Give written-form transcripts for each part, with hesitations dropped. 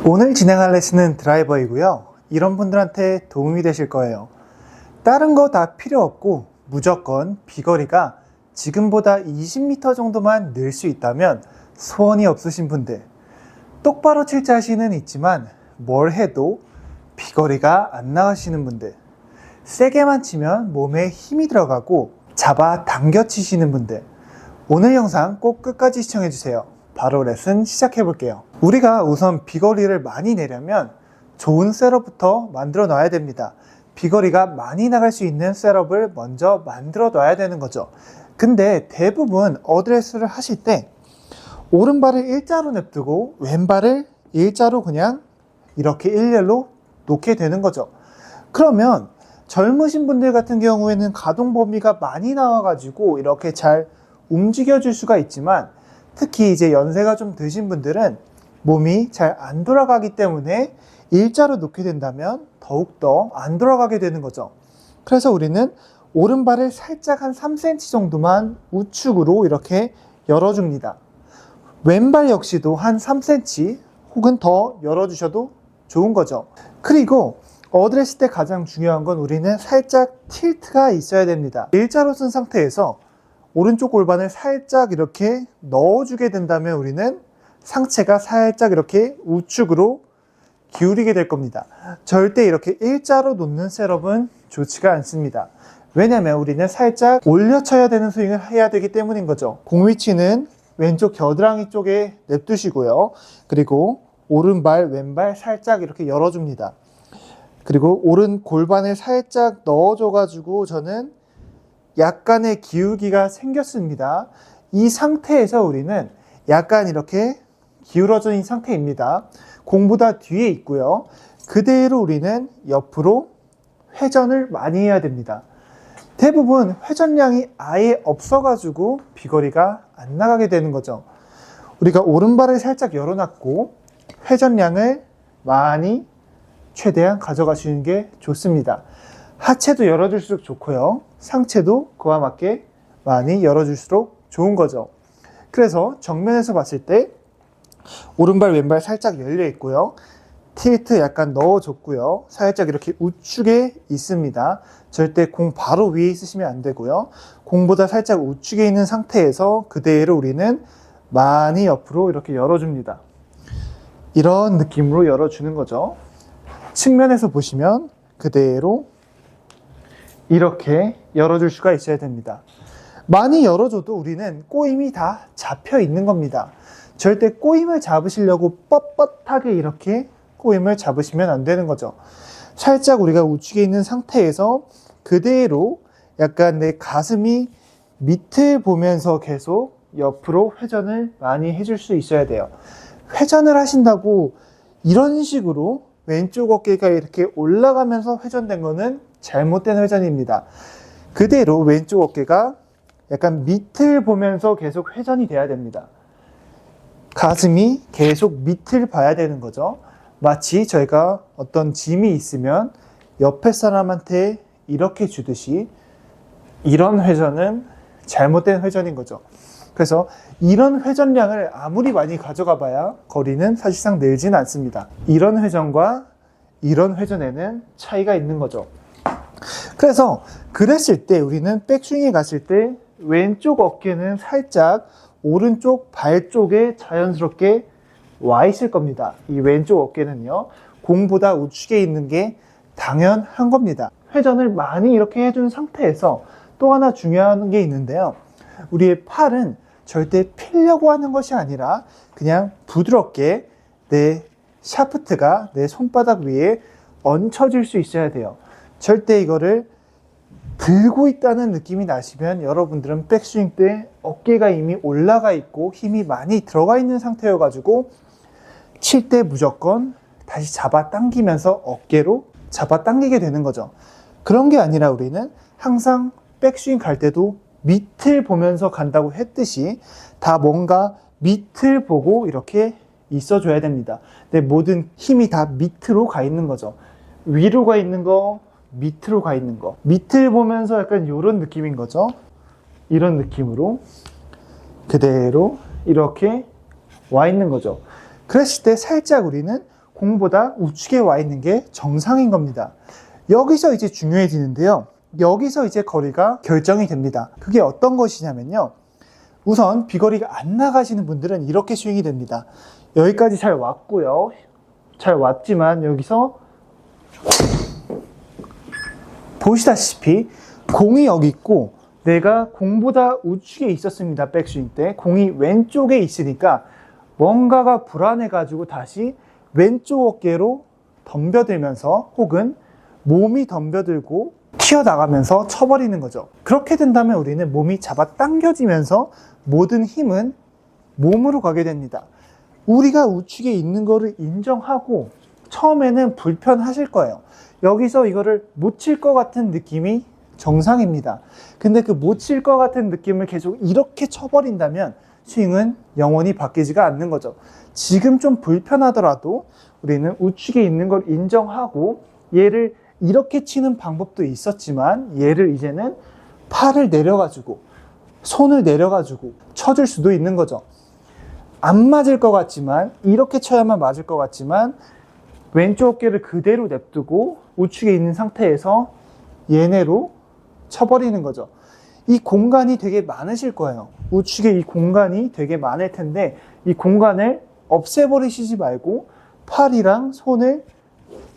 오늘 진행할 레슨은 드라이버이고요. 이런 분들한테 도움이 되실 거예요. 다른 거 다 필요 없고 무조건 비거리가 지금보다 20m 정도만 늘 수 있다면 소원이 없으신 분들, 똑바로 칠 자신은 있지만 뭘 해도 비거리가 안 나가시는 분들, 세게만 치면 몸에 힘이 들어가고 잡아 당겨 치시는 분들, 오늘 영상 꼭 끝까지 시청해 주세요. 바로 레슨 시작해 볼게요. 우리가 우선 비거리를 많이 내려면 좋은 셋업부터 만들어 놔야 됩니다. 비거리가 많이 나갈 수 있는 셋업을 먼저 만들어 놔야 되는 거죠. 근데 대부분 어드레스를 하실 때 오른발을 일자로 냅두고 왼발을 일자로 그냥 이렇게 일렬로 놓게 되는 거죠. 그러면 젊으신 분들 같은 경우에는 가동 범위가 많이 나와가지고 이렇게 잘 움직여 줄 수가 있지만, 특히 이제 연세가 좀 드신 분들은 몸이 잘 안 돌아가기 때문에 일자로 놓게 된다면 더욱더 안 돌아가게 되는 거죠. 그래서 우리는 오른발을 살짝 한 3cm 정도만 우측으로 이렇게 열어줍니다. 왼발 역시도 한 3cm 혹은 더 열어주셔도 좋은 거죠. 그리고 어드레스 때 가장 중요한 건 우리는 살짝 틸트가 있어야 됩니다. 일자로 쓴 상태에서 오른쪽 골반을 살짝 이렇게 넣어주게 된다면 우리는 상체가 살짝 이렇게 우측으로 기울이게 될 겁니다. 절대 이렇게 일자로 놓는 셋업은 좋지가 않습니다. 왜냐면 우리는 살짝 올려쳐야 되는 스윙을 해야 되기 때문인 거죠. 공 위치는 왼쪽 겨드랑이 쪽에 냅두시고요. 그리고 오른발, 왼발 살짝 이렇게 열어줍니다. 그리고 오른 골반을 살짝 넣어줘가지고 저는 약간의 기울기가 생겼습니다. 이 상태에서 우리는 약간 이렇게 기울어져 있는 상태입니다. 공보다 뒤에 있고요. 그대로 우리는 옆으로 회전을 많이 해야 됩니다. 대부분 회전량이 아예 없어가지고 비거리가 안 나가게 되는 거죠. 우리가 오른발을 살짝 열어놨고 회전량을 많이 최대한 가져가시는 게 좋습니다. 하체도 열어줄수록 좋고요. 상체도 그와 맞게 많이 열어줄수록 좋은 거죠. 그래서 정면에서 봤을 때 오른발 왼발 살짝 열려 있고요. 틸트 약간 넣어줬고요. 살짝 이렇게 우측에 있습니다. 절대 공 바로 위에 있으시면 안 되고요. 공보다 살짝 우측에 있는 상태에서 그대로 우리는 많이 옆으로 이렇게 열어줍니다. 이런 느낌으로 열어주는 거죠. 측면에서 보시면 그대로 이렇게 열어줄 수가 있어야 됩니다. 많이 열어줘도 우리는 꼬임이 다 잡혀 있는 겁니다. 절대 꼬임을 잡으시려고 뻣뻣하게 이렇게 꼬임을 잡으시면 안 되는 거죠. 살짝 우리가 우측에 있는 상태에서 그대로 약간 내 가슴이 밑을 보면서 계속 옆으로 회전을 많이 해줄 수 있어야 돼요. 회전을 하신다고 이런 식으로 왼쪽 어깨가 이렇게 올라가면서 회전된 거는 잘못된 회전입니다. 그대로 왼쪽 어깨가 약간 밑을 보면서 계속 회전이 돼야 됩니다. 가슴이 계속 밑을 봐야 되는 거죠. 마치 저희가 어떤 짐이 있으면 옆에 사람한테 이렇게 주듯이 이런 회전은 잘못된 회전인 거죠. 그래서 이런 회전량을 아무리 많이 가져가 봐야 거리는 사실상 늘진 않습니다. 이런 회전과 이런 회전에는 차이가 있는 거죠. 그래서 그랬을 때 우리는 백스윙에 갔을 때 왼쪽 어깨는 살짝 오른쪽 발 쪽에 자연스럽게 와 있을 겁니다. 이 왼쪽 어깨는요, 공보다 우측에 있는 게 당연한 겁니다. 회전을 많이 이렇게 해준 상태에서 또 하나 중요한 게 있는데요. 우리의 팔은 절대 피려고 하는 것이 아니라 그냥 부드럽게 내 샤프트가 내 손바닥 위에 얹혀질 수 있어야 돼요. 절대 이거를 들고 있다는 느낌이 나시면 여러분들은 백스윙 때 어깨가 이미 올라가 있고 힘이 많이 들어가 있는 상태여가지고 칠 때 무조건 다시 잡아 당기면서 어깨로 잡아 당기게 되는 거죠. 그런 게 아니라 우리는 항상 백스윙 갈 때도 밑을 보면서 간다고 했듯이 다 뭔가 밑을 보고 이렇게 있어줘야 됩니다. 내 모든 힘이 다 밑으로 가 있는 거죠. 위로 가 있는 거, 밑으로 가 있는 거. 밑을 보면서 약간 이런 느낌인 거죠. 이런 느낌으로 그대로 이렇게 와 있는 거죠. 그랬을 때 살짝 우리는 공보다 우측에 와 있는 게 정상인 겁니다. 여기서 이제 중요해지는데요. 여기서 이제 거리가 결정이 됩니다. 그게 어떤 것이냐면요. 우선 비거리가 안 나가시는 분들은 이렇게 스윙이 됩니다. 여기까지 잘 왔고요. 잘 왔지만 여기서 보시다시피 공이 여기 있고 내가 공보다 우측에 있었습니다. 백스윙 때 공이 왼쪽에 있으니까 뭔가가 불안해가지고 다시 왼쪽 어깨로 덤벼들면서 혹은 몸이 덤벼들고 튀어나가면서 쳐버리는 거죠. 그렇게 된다면 우리는 몸이 잡아당겨지면서 모든 힘은 몸으로 가게 됩니다. 우리가 우측에 있는 거를 인정하고 처음에는 불편하실 거예요. 여기서 이거를 못 칠 것 같은 느낌이 정상입니다. 근데 그 못 칠 것 같은 느낌을 계속 이렇게 쳐버린다면 스윙은 영원히 바뀌지가 않는 거죠. 지금 좀 불편하더라도 우리는 우측에 있는 걸 인정하고 얘를 이렇게 치는 방법도 있었지만 얘를 이제는 팔을 내려가지고 손을 내려가지고 쳐줄 수도 있는 거죠. 안 맞을 것 같지만 이렇게 쳐야만 맞을 것 같지만 왼쪽 어깨를 그대로 냅두고 우측에 있는 상태에서 얘네로 쳐버리는 거죠. 이 공간이 되게 많으실 거예요. 우측에 이 공간이 되게 많을 텐데 이 공간을 없애버리시지 말고 팔이랑 손을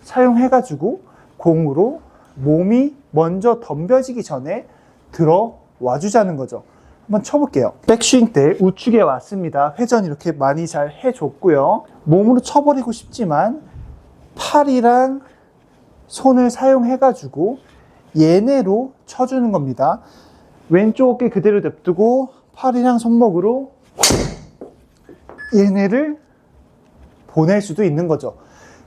사용해가지고 공으로 몸이 먼저 덤벼지기 전에 들어와 주자는 거죠. 한번 쳐볼게요. 백스윙 때 우측에 왔습니다. 회전 이렇게 많이 잘 해줬고요. 몸으로 쳐버리고 싶지만 팔이랑 손을 사용해가지고 얘네로 쳐주는 겁니다. 왼쪽 어깨 그대로 냅두고 팔이랑 손목으로 얘네를 보낼 수도 있는 거죠.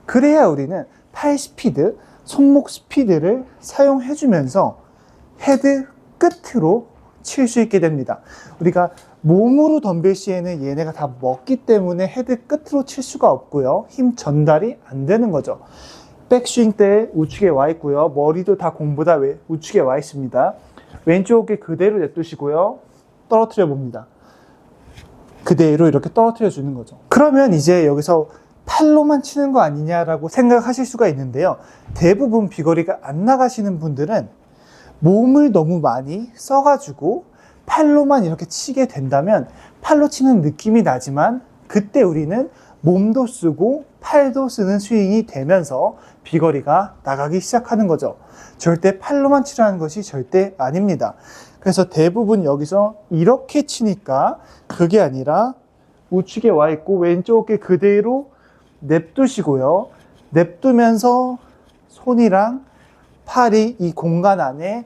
그래야 우리는 팔 스피드, 손목 스피드를 사용해주면서 헤드 끝으로 칠 수 있게 됩니다. 우리가 몸으로 덤빌 시에는 얘네가 다 먹기 때문에 헤드 끝으로 칠 수가 없고요. 힘 전달이 안 되는 거죠. 백스윙 때 우측에 와 있고요. 머리도 다 공보다 우측에 와 있습니다. 왼쪽 어깨 그대로 냅두시고요. 떨어뜨려 봅니다. 그대로 이렇게 떨어뜨려 주는 거죠. 그러면 이제 여기서 팔로만 치는 거 아니냐라고 생각하실 수가 있는데요. 대부분 비거리가 안 나가시는 분들은 몸을 너무 많이 써가지고 팔로만 이렇게 치게 된다면 팔로 치는 느낌이 나지만 그때 우리는 몸도 쓰고 팔도 쓰는 스윙이 되면서 비거리가 나가기 시작하는 거죠. 절대 팔로만 치라는 것이 절대 아닙니다. 그래서 대부분 여기서 이렇게 치니까 그게 아니라 우측에 와 있고 왼쪽 어깨 그대로 냅두시고요. 냅두면서 손이랑 팔이 이 공간 안에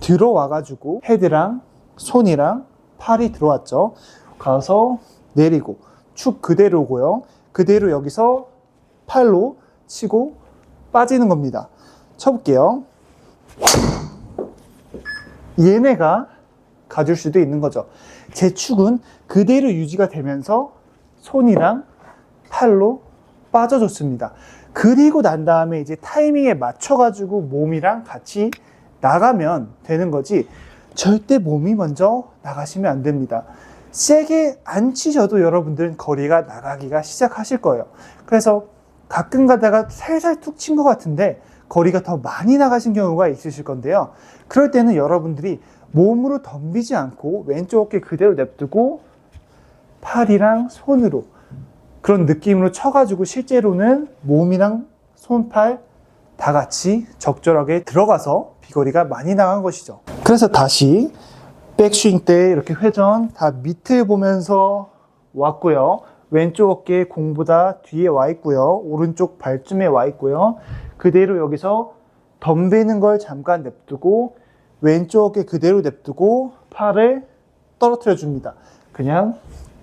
들어와가지고 헤드랑 손이랑 팔이 들어왔죠. 가서 내리고 축 그대로 오고요. 그대로 여기서 팔로 치고 빠지는 겁니다. 쳐볼게요. 얘네가 가줄 수도 있는 거죠. 제 축은 그대로 유지가 되면서 손이랑 팔로 빠져줬습니다. 그리고 난 다음에 이제 타이밍에 맞춰가지고 몸이랑 같이 나가면 되는 거지 절대 몸이 먼저 나가시면 안 됩니다. 세게 안 치셔도 여러분들은 거리가 나가기가 시작하실 거예요. 그래서 가끔 가다가 살살 툭 친 것 같은데 거리가 더 많이 나가신 경우가 있으실 건데요. 그럴 때는 여러분들이 몸으로 덤비지 않고 왼쪽 어깨 그대로 냅두고 팔이랑 손으로 그런 느낌으로 쳐가지고 실제로는 몸이랑 손팔 다 같이 적절하게 들어가서 비거리가 많이 나간 것이죠. 그래서 다시 백스윙 때 이렇게 회전 다 밑을 보면서 왔고요. 왼쪽 어깨 공보다 뒤에 와 있고요. 오른쪽 발쯤에 와 있고요. 그대로 여기서 덤비는 걸 잠깐 냅두고 왼쪽 어깨 그대로 냅두고 팔을 떨어뜨려 줍니다. 그냥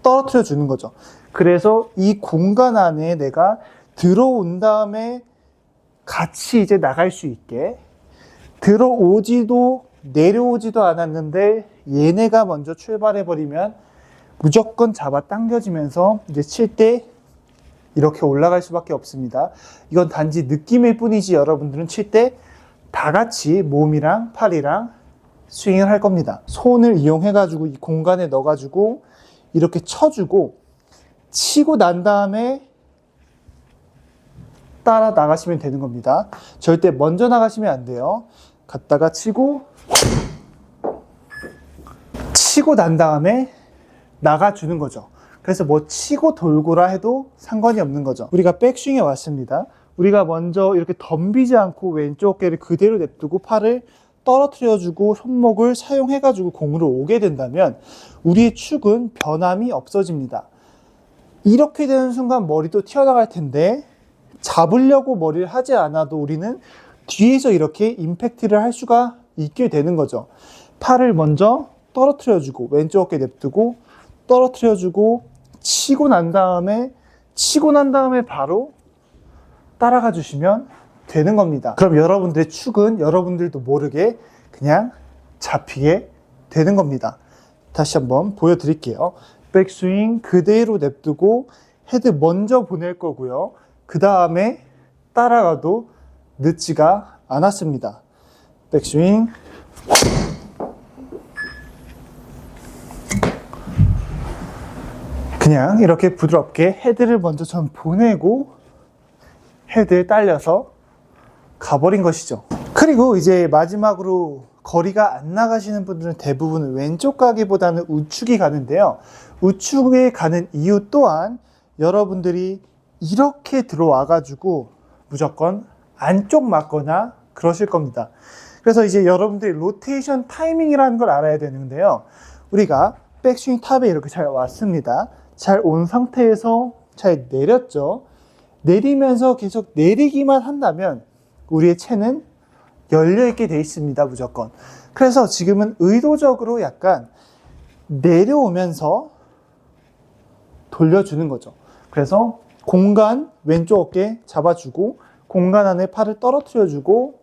떨어뜨려 주는 거죠. 그래서 이 공간 안에 내가 들어온 다음에 같이 이제 나갈 수 있게 들어오지도 내려오지도 않았는데 얘네가 먼저 출발해버리면 무조건 잡아 당겨지면서 이제 칠 때 이렇게 올라갈 수밖에 없습니다. 이건 단지 느낌일 뿐이지 여러분들은 칠 때 다 같이 몸이랑 팔이랑 스윙을 할 겁니다. 손을 이용해가지고 이 공간에 넣어가지고 이렇게 쳐주고 치고 난 다음에 따라 나가시면 되는 겁니다. 절대 먼저 나가시면 안 돼요. 갔다가 치고 난 다음에 나가주는 거죠. 그래서 뭐 치고 돌고라 해도 상관이 없는 거죠. 우리가 백스윙에 왔습니다. 우리가 먼저 이렇게 덤비지 않고 왼쪽 어깨를 그대로 냅두고 팔을 떨어뜨려주고 손목을 사용해가지고 공으로 오게 된다면 우리의 축은 변함이 없어집니다. 이렇게 되는 순간 머리도 튀어나갈 텐데 잡으려고 머리를 하지 않아도 우리는 뒤에서 이렇게 임팩트를 할 수가 있게 되는 거죠. 팔을 먼저 떨어뜨려주고 왼쪽 어깨 냅두고 떨어뜨려주고 치고 난 다음에 바로 따라가 주시면 되는 겁니다. 그럼 여러분들의 축은 여러분들도 모르게 그냥 잡히게 되는 겁니다. 다시 한번 보여드릴게요. 백스윙 그대로 냅두고 헤드 먼저 보낼 거고요. 그 다음에 따라가도 늦지가 않았습니다. 백스윙 그냥 이렇게 부드럽게 헤드를 먼저 전 보내고 헤드에 딸려서 가버린 것이죠. 그리고 이제 마지막으로 거리가 안 나가시는 분들은 대부분 왼쪽 가기보다는 우측이 가는데요. 우측에 가는 이유 또한 여러분들이 이렇게 들어와 가지고 무조건 안쪽 맞거나 그러실 겁니다. 그래서 이제 여러분들이 로테이션 타이밍이라는 걸 알아야 되는데요. 우리가 백스윙 탑에 이렇게 잘 왔습니다. 잘 온 상태에서 잘 내렸죠. 내리면서 계속 내리기만 한다면 우리의 채는 열려있게 돼 있습니다. 무조건. 그래서 지금은 의도적으로 약간 내려오면서 돌려주는 거죠. 그래서 공간 왼쪽 어깨 잡아주고 공간 안에 팔을 떨어뜨려주고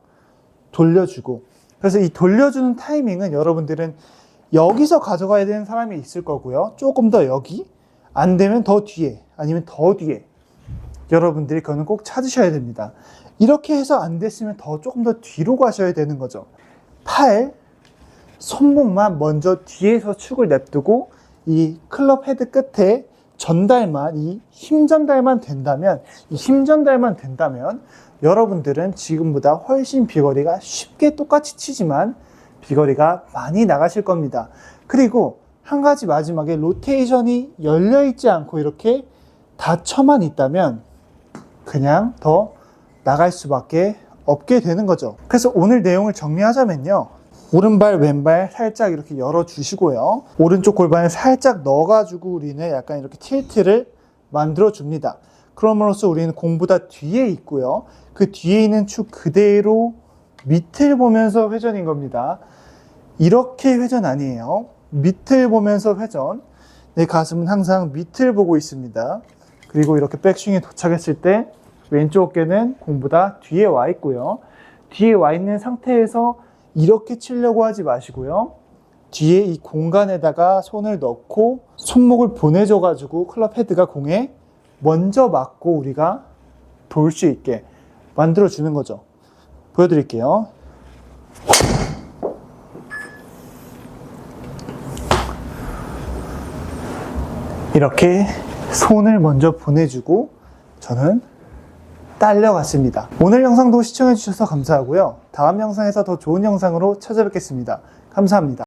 돌려주고. 그래서 이 돌려주는 타이밍은 여러분들은 여기서 가져가야 되는 사람이 있을 거고요. 조금 더 여기, 안 되면 더 뒤에, 아니면 더 뒤에. 여러분들이 그거는 꼭 찾으셔야 됩니다. 이렇게 해서 안 됐으면 조금 더 뒤로 가셔야 되는 거죠. 팔, 손목만 먼저 뒤에서 축을 냅두고 이 클럽 헤드 끝에 전달만, 이 힘 전달만 된다면, 여러분들은 지금보다 훨씬 비거리가 쉽게 똑같이 치지만 비거리가 많이 나가실 겁니다. 그리고 한 가지 마지막에 로테이션이 열려있지 않고 이렇게 닫혀만 있다면 그냥 더 나갈 수밖에 없게 되는 거죠. 그래서 오늘 내용을 정리하자면요. 오른발, 왼발 살짝 이렇게 열어주시고요. 오른쪽 골반을 살짝 넣어가지고 우리는 약간 이렇게 틸트를 만들어줍니다. 그럼으로써 우리는 공보다 뒤에 있고요. 그 뒤에 있는 축 그대로 밑을 보면서 회전인 겁니다. 이렇게 회전 아니에요. 밑을 보면서 회전. 내 가슴은 항상 밑을 보고 있습니다. 그리고 이렇게 백스윙에 도착했을 때 왼쪽 어깨는 공보다 뒤에 와 있고요. 뒤에 와 있는 상태에서 이렇게 치려고 하지 마시고요. 뒤에 이 공간에다가 손을 넣고 손목을 보내줘가지고 클럽 헤드가 공에 먼저 맞고 우리가 돌 수 있게 만들어주는 거죠. 보여드릴게요. 이렇게 손을 먼저 보내주고 저는 딸려갔습니다. 오늘 영상도 시청해주셔서 감사하고요. 다음 영상에서 더 좋은 영상으로 찾아뵙겠습니다. 감사합니다.